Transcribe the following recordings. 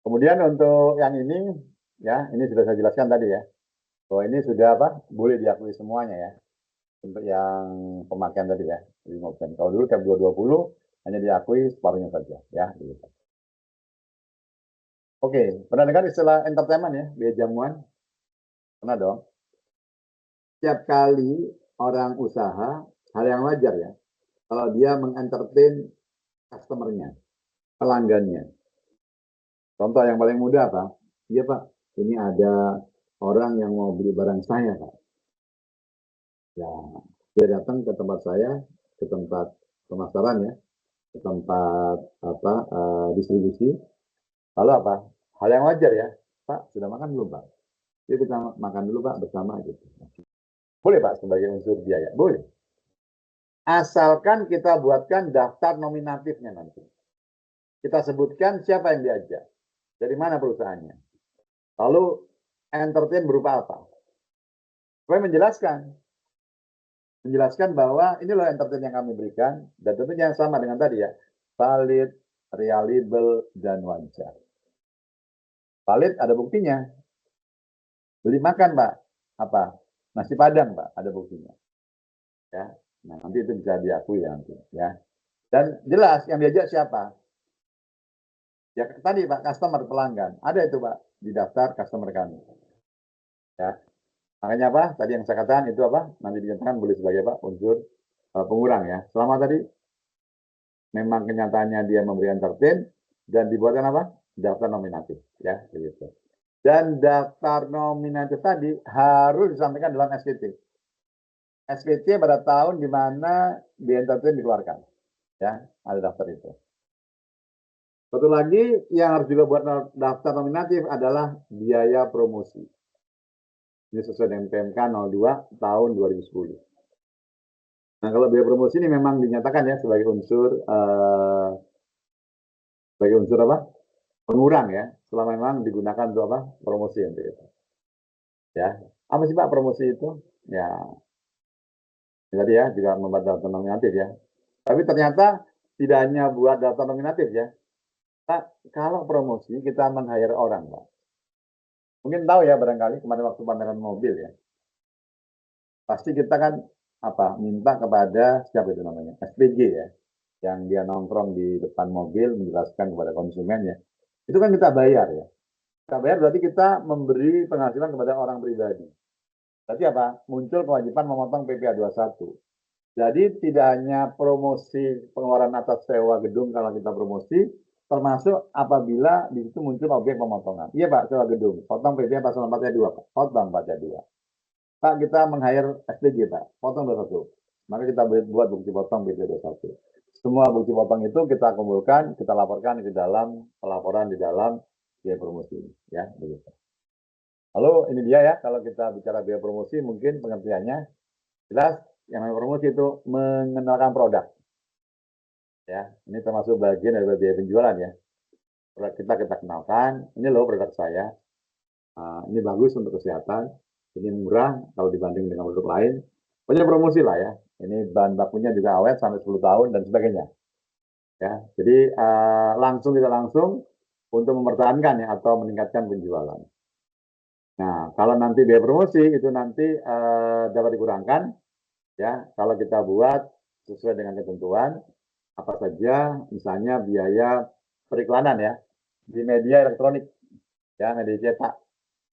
Kemudian untuk yang ini, ya, ini sudah saya jelaskan tadi ya, bahwa ini sudah apa? Boleh diakui semuanya ya. Untuk yang pemakaian tadi ya, 5%. Kalau dulu tiap 220 hanya diakui separuhnya saja ya. Gitu. Oke, pernah dengar istilah entertainment ya, biaya jamuan? Pernah dong. Setiap kali orang usaha, hal yang wajar ya, kalau dia mengentertain customer-nya, pelanggannya. Contoh yang paling mudah apa? Iya Pak, ini ada orang yang mau beli barang saya Pak. Ya, dia datang ke tempat saya, ke tempat pemasaran ya, ke tempat apa distribusi. Lalu apa? Hal yang wajar ya, Pak sudah makan belum Pak? Yuk kita makan dulu Pak bersama gitu. Boleh Pak sebagai unsur biaya, boleh. Asalkan kita buatkan daftar nominatifnya nanti. Kita sebutkan siapa yang diajak, dari mana perusahaannya. Lalu entertain berupa apa? Supaya menjelaskan bahwa ini loh entertain yang kami berikan, dan tentunya yang sama dengan tadi ya, valid, reliable, dan wajar. Valid ada buktinya. Beli makan Pak, apa? Nasi Padang Pak, ada buktinya. Ya, nah nanti itu bisa diakui ya nanti ya. Dan jelas yang diajak siapa? Ya tadi Pak, customer pelanggan. Ada itu Pak di daftar customer kami. Ya. Makanya apa? Tadi yang saya katakan itu apa? Nanti dinyatakan boleh sebagai apa? Unsur pengurang ya. Selama tadi memang kenyataannya dia memberi entertain dan dibuatkan apa? Daftar nominatif ya, begitu. Dan daftar nominatif tadi harus disampaikan dalam SPT. SPT pada tahun di mana biaya entertain dikeluarkan. Ya, ada daftar itu. Satu lagi yang harus juga buat daftar nominatif adalah biaya promosi. Ini sesuai dengan PMK 02 tahun 2010. Nah, kalau biaya promosi ini memang dinyatakan ya sebagai unsur apa? Pengurang ya, selama memang digunakan untuk apa? Promosi untuk itu. Ya, apa sih Pak promosi itu? Ya, tadi ya juga membuat daftar nominatif ya. Tapi ternyata tidak hanya buat daftar nominatif ya. Pak, kalau promosi kita men-hire orang, Pak. Mungkin tahu ya barangkali kemarin waktu pameran mobil ya. Pasti kita kan apa minta kepada siapa itu namanya? SPG ya. Yang dia nongkrong di depan mobil menjelaskan kepada konsumen ya. Itu kan kita bayar ya. Kita bayar berarti kita memberi penghasilan kepada orang pribadi. Berarti apa? Muncul kewajiban memotong PPh 21. Jadi tidak hanya promosi pengeluaran atas sewa gedung kalau kita promosi, termasuk apabila di situ muncul objek pemotongan. Iya Pak, sewa gedung, potong PPh pasal 4 ayat 2 Pak, potong Pak ayat 2. Pak kita meng-hire SPG Pak, potong 21. Maka kita buat bukti potong PPh 21. Semua bukti potong itu kita kumpulkan, kita laporkan ke dalam pelaporan di dalam biaya promosi, ya begitu. Lalu ini dia ya, kalau kita bicara biaya promosi mungkin pengertiannya jelas yang namanya promosi itu mengenalkan produk. Ya, ini termasuk bagian dari biaya penjualan ya. Produk kita kenalkan, ini loh produk saya. Ini bagus untuk kesehatan, ini murah kalau dibanding dengan produk lain. Pokoknya promosi lah ya. Ini bahan bakunya juga awet sampai 10 tahun dan sebagainya. Ya, jadi langsung tidak langsung untuk mempertahankan ya atau meningkatkan penjualan. Nah, kalau nanti biaya promosi itu nanti dapat dikurangkan ya kalau kita buat sesuai dengan ketentuan apa saja misalnya biaya periklanan ya di media elektronik ya media cetak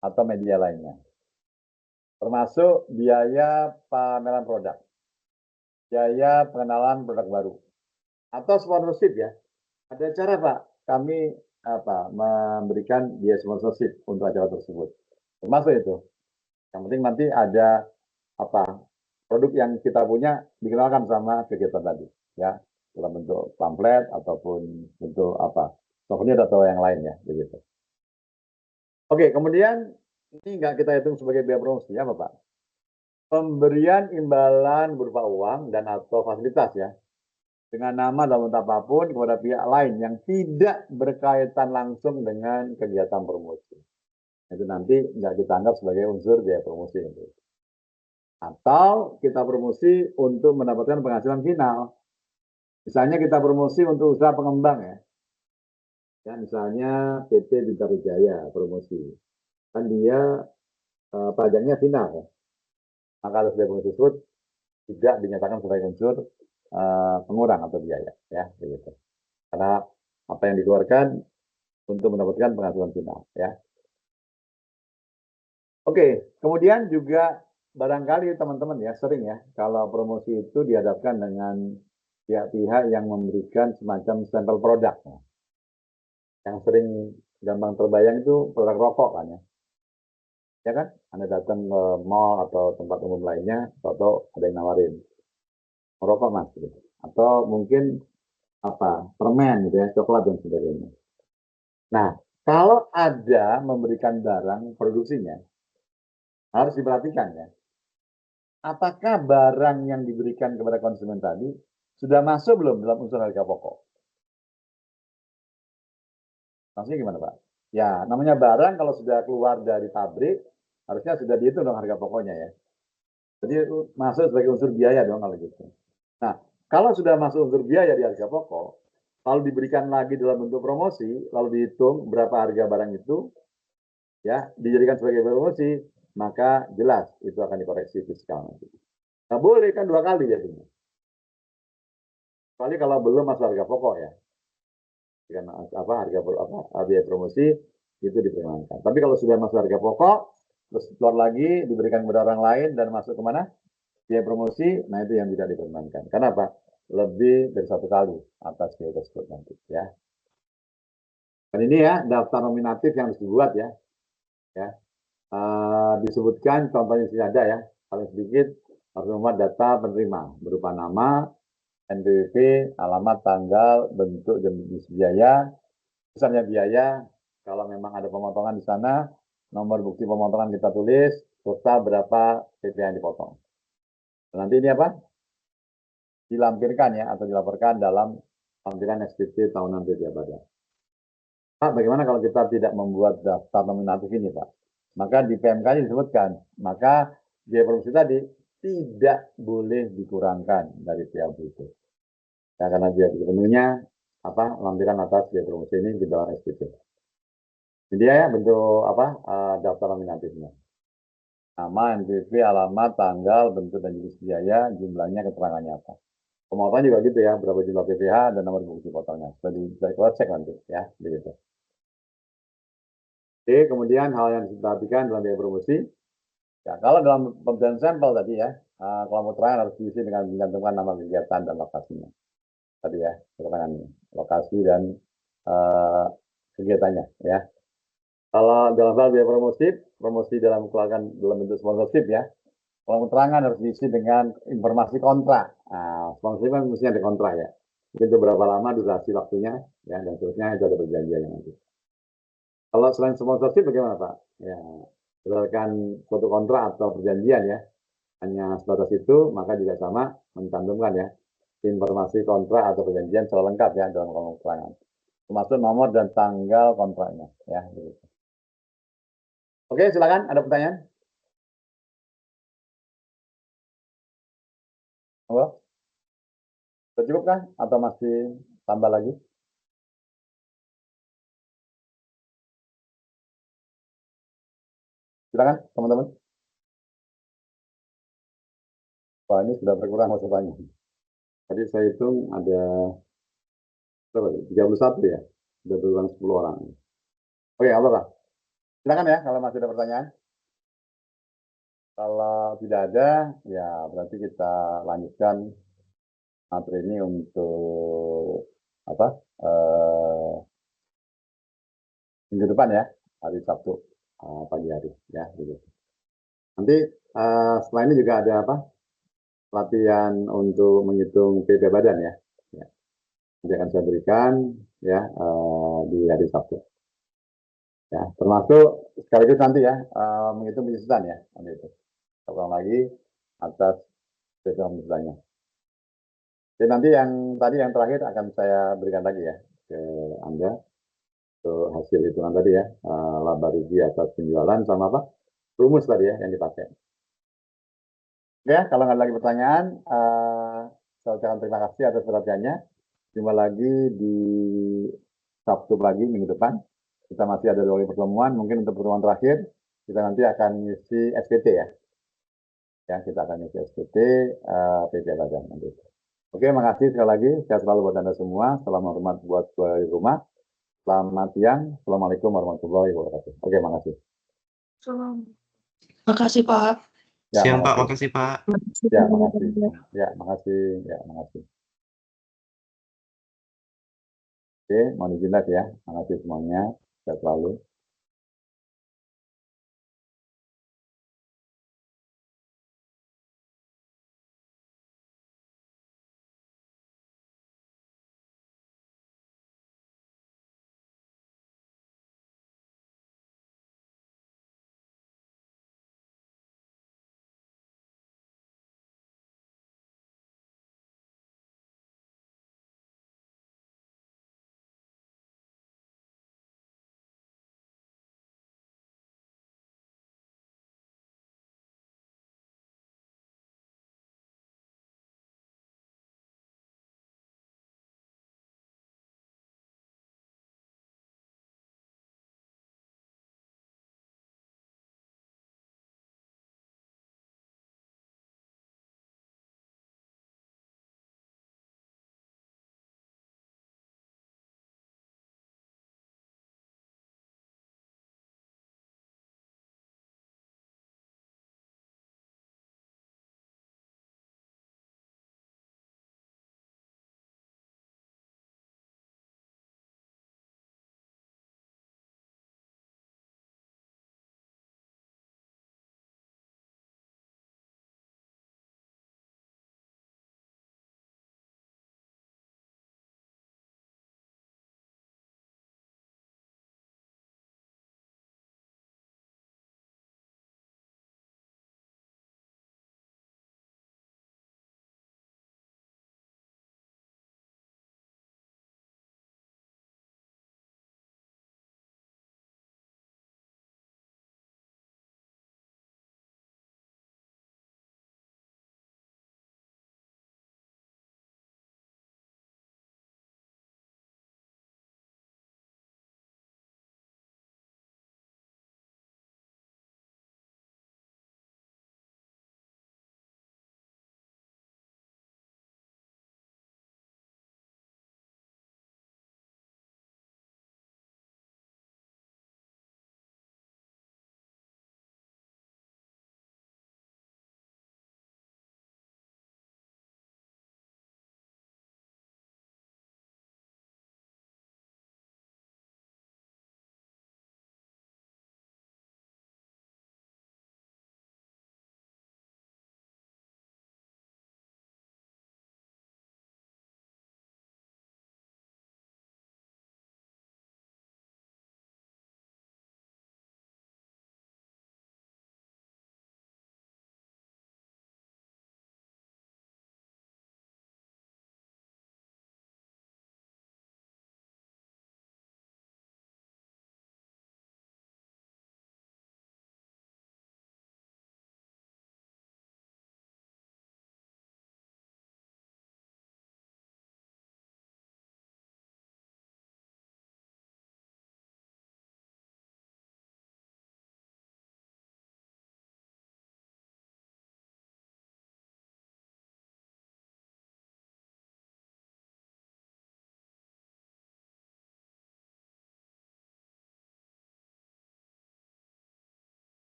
atau media lainnya termasuk biaya pameran produk biaya pengenalan produk baru atau sponsorship ya ada cara Pak kami apa memberikan biaya sponsorship untuk acara tersebut termasuk itu yang penting nanti ada apa produk yang kita punya dikenalkan sama kegiatan tadi ya dalam bentuk pamflet ataupun bentuk apa souvenir atau yang lain ya begitu. Oke, kemudian ini nggak kita hitung sebagai biaya promosi apa Pak? Pemberian imbalan berupa uang dan atau fasilitas ya dengan nama dalam bentuk apapun kepada pihak lain yang tidak berkaitan langsung dengan kegiatan promosi. Itu nanti nggak kita anggap sebagai unsur biaya promosi. Atau kita promosi untuk mendapatkan penghasilan final. Misalnya kita promosi untuk usaha pengembang ya. Ya, misalnya PT Bintang Jaya promosi, kan dia pajaknya final ya. Maka harus sebagai promosi tersebut tidak dinyatakan sebagai unsur pengurang atau biaya ya begitu. Karena apa yang dikeluarkan untuk mendapatkan penghasilan final ya. Oke, kemudian juga barangkali teman-teman ya sering ya kalau promosi itu dihadapkan dengan pihak-pihak yang memberikan semacam sampel produk. Yang sering gampang terbayang itu produk rokok kan ya. Ya kan? Anda datang ke mall atau tempat umum lainnya, atau ada yang nawarin merokok mas, gitu. Atau mungkin apa permen gitu ya, coklat dan sebagainya. Nah, kalau ada memberikan barang produksinya, harus diperhatikan ya. Apakah barang yang diberikan kepada konsumen tadi sudah masuk belum dalam unsur harga pokok? Maksudnya gimana Pak? Ya, namanya barang kalau sudah keluar dari pabrik, harusnya sudah dihitung dong harga pokoknya ya. Jadi masuk sebagai unsur biaya dong kalau gitu. Nah, kalau sudah masuk unsur biaya di harga pokok, lalu diberikan lagi dalam bentuk promosi, lalu dihitung berapa harga barang itu, ya dijadikan sebagai promosi, maka jelas itu akan dikoreksi fiskal nanti. Nah, boleh kan 2 kali jadinya. Kecuali kalau belum masuk harga pokok ya. Karena apa harga biaya promosi itu diperkenankan. Tapi kalau sudah masuk harga pokok, terus keluar lagi diberikan kepada orang lain dan masuk kemana? Biaya promosi, nah itu yang tidak diperkenankan. Kenapa? Lebih dari 1 kali atas biaya tersebut nanti ya. Dan ini ya daftar nominatif yang harus dibuat ya. Ya, disebutkan contohnya sudah ada ya. Paling sedikit harus membuat data penerima berupa nama, NPWP, alamat, tanggal, bentuk, jenis biaya, besarnya biaya. Kalau memang ada pemotongan di sana, nomor bukti pemotongan kita tulis, serta berapa PP yang dipotong. Nanti ini apa? Dilampirkan ya atau dilaporkan dalam lampiran SPT tahunan PP Badan. Pak, bagaimana kalau kita tidak membuat daftar nominatif ini, Pak? Maka di PMK disebutkan, maka biaya produksi tadi tidak boleh dikurangkan dari PAB itu. Ya, karena dia penuhnya apa lampiran atas biaya promosi ini di dalam SPT. Jadi ya bentuk apa daftar nominatifnya. Nama, NPWP, alamat, tanggal, bentuk dan jenis biaya, jumlahnya, keterangannya apa. Pemotongan juga gitu ya, berapa jumlah PPh dan nomor bukti potongnya. Bisa cek nanti ya, begitu. Oke, kemudian hal yang diperhatikan dalam biaya promosi, ya kalau dalam pemberian sampel tadi ya, kelompok keterangan harus diisi dengan mencantumkan nama kegiatan dan lokasinya. Tadi ya, keterangan lokasi dan uh, kegiatannya ya. Kalau dalam hal biaya promosi dalam bentuk sponsorship ya, kalau keterangan harus diisi dengan informasi kontrak. Nah, sponsorship kan mesti ada kontrak ya. Mungkin berapa lama durasi waktunya, ya dan seterusnya itu ada perjanjian nanti. Kalau selain sponsorship bagaimana Pak? Ya, berdasarkan suatu kontrak atau perjanjian ya, hanya sebatas itu, maka juga sama mencantumkan ya informasi kontrak atau perjanjian secara lengkap ya dalam kolom keterangan, termasuk nomor dan tanggal kontraknya ya. Gitu. Oke, silakan ada pertanyaan? Halo? Sudah cukup kah? Atau masih tambah lagi? Silakan teman-teman. Wah, ini sudah berkurang masukannya. Tadi saya hitung ada berapa? 31 ya. Sudah berkurang 10 orang. Oke, apa Pak? Silakan ya kalau masih ada pertanyaan. Kalau tidak ada, ya berarti kita lanjutkan materi ini untuk apa? Minggu depan ya, hari Sabtu pagi hari ya. Gitu. Nanti setelah ini juga ada apa? Latihan untuk menghitung PP badan ya. Ya. Nanti akan saya berikan ya di hari Sabtu. Ya, termasuk sekaligus nanti ya menghitung penyusutan ya, nanti itu. Ulang lagi atas perhitungan penyusutannya. Jadi nanti yang tadi yang terakhir akan saya berikan lagi ya ke Anda untuk hasil hitungan tadi ya, laba rugi atas penjualan sama apa? Rumus tadi ya yang dipakai. Ya, kalau nggak ada lagi pertanyaan, saya ucapkan terima kasih atas perhatiannya. Jumpa lagi di Sabtu pagi minggu depan. Kita masih ada 2 kali pertemuan, mungkin untuk pertemuan terakhir, kita nanti akan ngisi SPT ya. Ya, kita akan ngisi SPT, PP Badan nanti. Oke, makasih sekali lagi. Sehat selalu buat Anda semua. Salam hormat buat di rumah. Selamat siang. Assalamualaikum warahmatullahi wabarakatuh. Oke, makasih. Makasih Pak. Ya, Siang Pak, makasih. makasih Pak. Ya, makasih. Ya, makasih. Ya, makasih. Oke, mohon izin ya. Makasih semuanya. Sehat selalu.